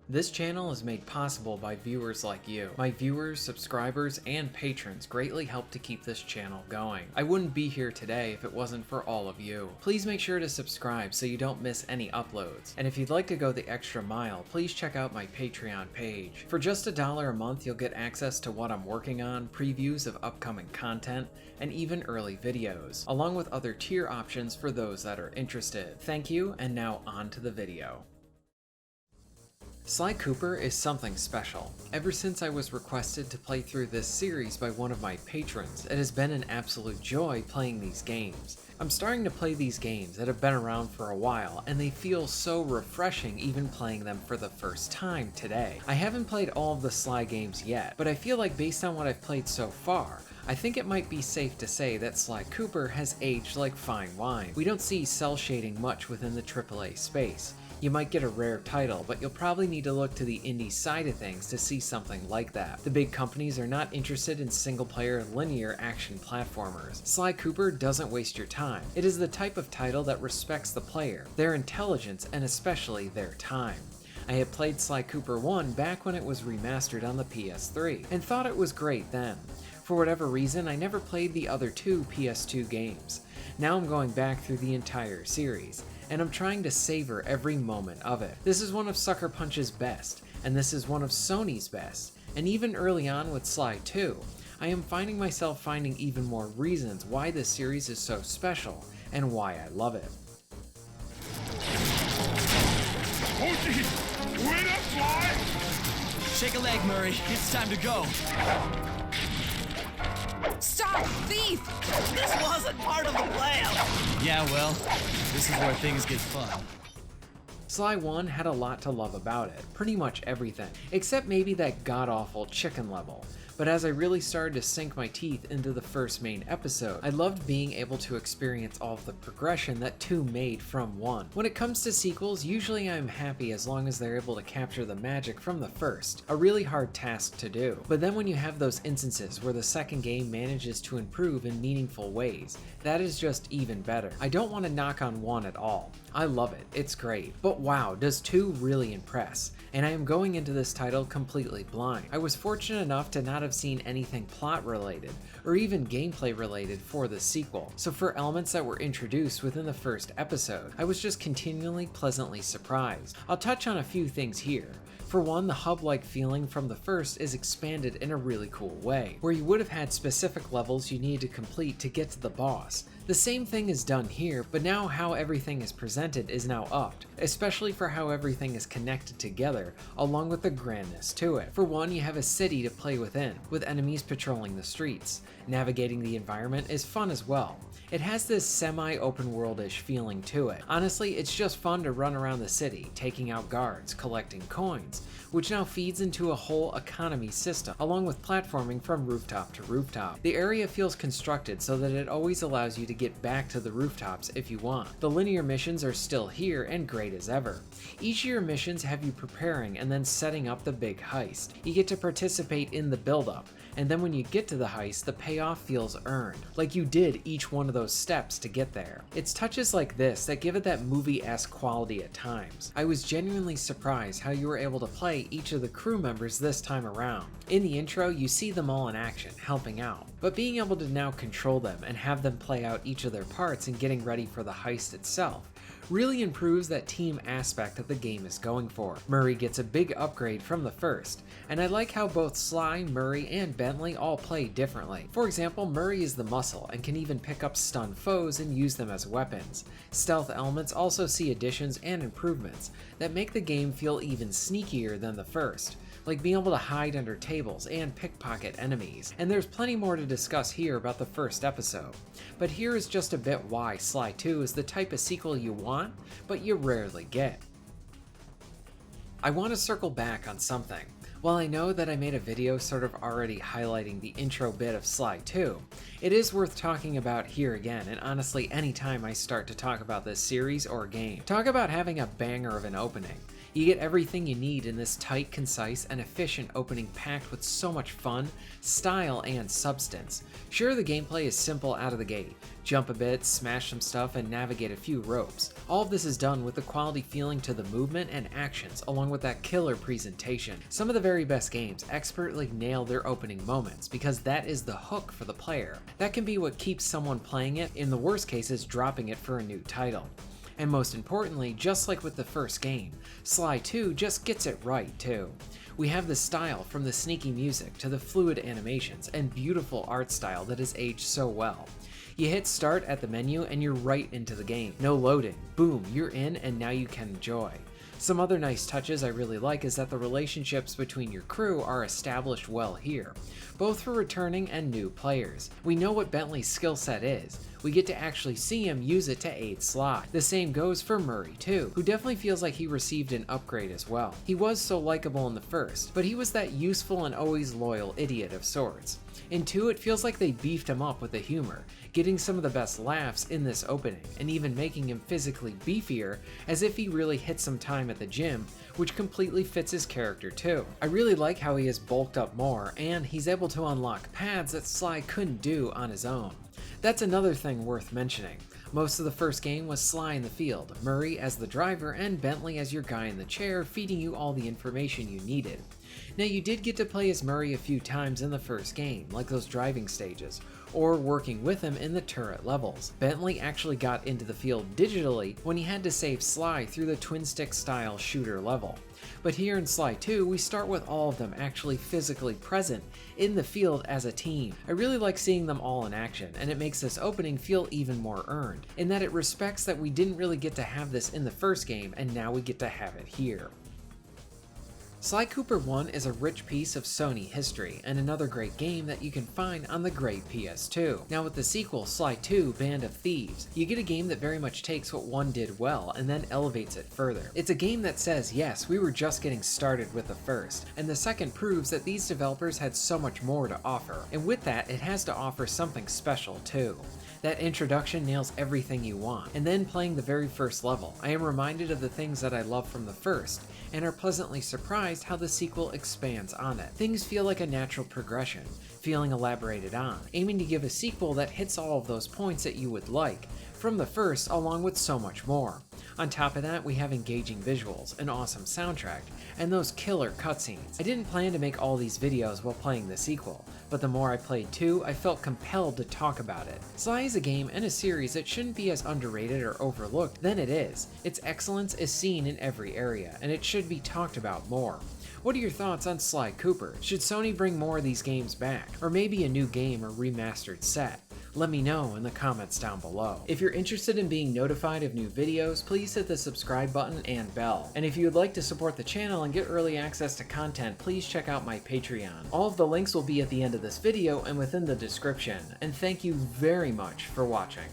This channel is made possible by viewers like you. My viewers, subscribers, and patrons greatly help to keep this channel going. I wouldn't be here today if it wasn't for all of you. Please make sure to subscribe so you don't miss any uploads. And if you'd like to go the extra mile, please check out my Patreon page. For just $1 a month, you'll get access to what I'm working on, previews of upcoming content, and even early videos, along with other tier options for those that are interested. Thank you, and now on to the video. Sly Cooper is something special. Ever since I was requested to play through this series by one of my patrons, it has been an absolute joy playing these games. I'm starting to play these games that have been around for a while, and they feel so refreshing even playing them for the first time today. I haven't played all of the Sly games yet, but I feel like based on what I've played so far, I think it might be safe to say that Sly Cooper has aged like fine wine. We don't see cel shading much within the AAA space. You might get a rare title, but you'll probably need to look to the indie side of things to see something like that. The big companies are not interested in single-player linear action platformers. Sly Cooper doesn't waste your time. It is the type of title that respects the player, their intelligence, and especially their time. I had played Sly Cooper 1 back when it was remastered on the PS3, and thought it was great then. For whatever reason, I never played the other two PS2 games. Now I'm going back through the entire series, and I'm trying to savor every moment of it. This is one of Sucker Punch's best, and this is one of Sony's best, and even early on with Sly 2, I am finding myself finding even more reasons why this series is so special, and why I love it. Oh geez! Wait up, Sly! Shake a leg, Murray. It's time to go. Stop! Thief! This wasn't part of the plan! Yeah, well, this is where things get fun. Sly 1 had a lot to love about it, pretty much everything, except maybe that god-awful chicken level. But as I really started to sink my teeth into the first main episode, I loved being able to experience all of the progression that 2 made from 1. When it comes to sequels, usually I'm happy as long as they're able to capture the magic from the first, a really hard task to do. But then when you have those instances where the second game manages to improve in meaningful ways, that is just even better. I don't want to knock on 1 at all. I love it, it's great. But wow, does 2 really impress? And I am going into this title completely blind. I was fortunate enough to not have seen anything plot related, or even gameplay related for the sequel. So for elements that were introduced within the first episode, I was just continually pleasantly surprised. I'll touch on a few things here. For one, the hub-like feeling from the first is expanded in a really cool way, where you would have had specific levels you needed to complete to get to the boss. The same thing is done here, but now how everything is presented is now upped, especially for how everything is connected together, along with the grandness to it. For one, you have a city to play within, with enemies patrolling the streets. Navigating the environment is fun as well. It has this semi-open world-ish feeling to it. Honestly, it's just fun to run around the city, taking out guards, collecting coins, which now feeds into a whole economy system, along with platforming from rooftop to rooftop. The area feels constructed so that it always allows you to get back to the rooftops if you want. The linear missions are still here and great as ever. Each of your missions have you preparing and then setting up the big heist. You get to participate in the build-up, and then when you get to the heist, the payoff feels earned, like you did each one of those steps to get there. It's touches like this that give it that movie-esque quality at times. I was genuinely surprised how you were able to play each of the crew members this time around. In the intro, you see them all in action, helping out, but being able to now control them and have them play out each of their parts and getting ready for the heist itself really improves that team aspect that the game is going for. Murray gets a big upgrade from the first, and I like how both Sly, Murray, and Bentley all play differently. For example, Murray is the muscle and can even pick up stun foes and use them as weapons. Stealth elements also see additions and improvements that make the game feel even sneakier than the first, like being able to hide under tables and pickpocket enemies. And there's plenty more to discuss here about the first episode. But here is just a bit why Sly 2 is the type of sequel you want, but you rarely get. I want to circle back on something. While I know that I made a video sort of already highlighting the intro bit of Sly 2, it is worth talking about here again, and honestly anytime I start to talk about this series or game. Talk about having a banger of an opening. You get everything you need in this tight, concise, and efficient opening packed with so much fun, style, and substance. Sure, the gameplay is simple out of the gate. Jump a bit, smash some stuff, and navigate a few ropes. All of this is done with the quality feeling to the movement and actions, along with that killer presentation. Some of the very best games expertly nail their opening moments, because that is the hook for the player. That can be what keeps someone playing it, in the worst cases dropping it for a new title. And most importantly, just like with the first game, Sly 2 just gets it right too. We have the style, from the sneaky music to the fluid animations and beautiful art style that has aged so well. You hit start at the menu and you're right into the game. No loading, boom, you're in and now you can enjoy. Some other nice touches I really like is that the relationships between your crew are established well here, both for returning and new players. We know what Bentley's skill set is. We get to actually see him use it to aid Sly. The same goes for Murray too, who definitely feels like he received an upgrade as well. He was so likable in the first, but he was that useful and always loyal idiot of sorts. In 2, it feels like they beefed him up with the humor, getting some of the best laughs in this opening, and even making him physically beefier, as if he really hit some time at the gym, which completely fits his character too. I really like how he has bulked up more, and he's able to unlock paths that Sly couldn't do on his own. That's another thing worth mentioning. Most of the first game was Sly in the field, Murray as the driver, and Bentley as your guy in the chair, feeding you all the information you needed. Now, you did get to play as Murray a few times in the first game, like those driving stages, or working with him in the turret levels. Bentley actually got into the field digitally when he had to save Sly through the twin stick style shooter level. But here in Sly 2, we start with all of them actually physically present in the field as a team. I really like seeing them all in action, and it makes this opening feel even more earned, in that it respects that we didn't really get to have this in the first game, and now we get to have it here. Sly Cooper 1 is a rich piece of Sony history, and another great game that you can find on the great PS2. Now with the sequel, Sly 2 Band of Thieves, you get a game that very much takes what 1 did well and then elevates it further. It's a game that says, yes, we were just getting started with the first, and the second proves that these developers had so much more to offer, and with that, it has to offer something special too. That introduction nails everything you want, and then playing the very first level, I am reminded of the things that I love from the first, and are pleasantly surprised how the sequel expands on it. Things feel like a natural progression, feeling elaborated on, aiming to give a sequel that hits all of those points that you would like from the first, along with so much more. On top of that, we have engaging visuals, an awesome soundtrack, and those killer cutscenes. I didn't plan to make all these videos while playing the sequel, but the more I played 2, I felt compelled to talk about it. Sly is a game and a series that shouldn't be as underrated or overlooked than it is. Its excellence is seen in every area, and it should be talked about more. What are your thoughts on Sly Cooper? Should Sony bring more of these games back? Or maybe a new game or remastered set? Let me know in the comments down below. If you're interested in being notified of new videos, please hit the subscribe button and bell. And if you would like to support the channel and get early access to content, please check out my Patreon. All of the links will be at the end of this video and within the description. And thank you very much for watching.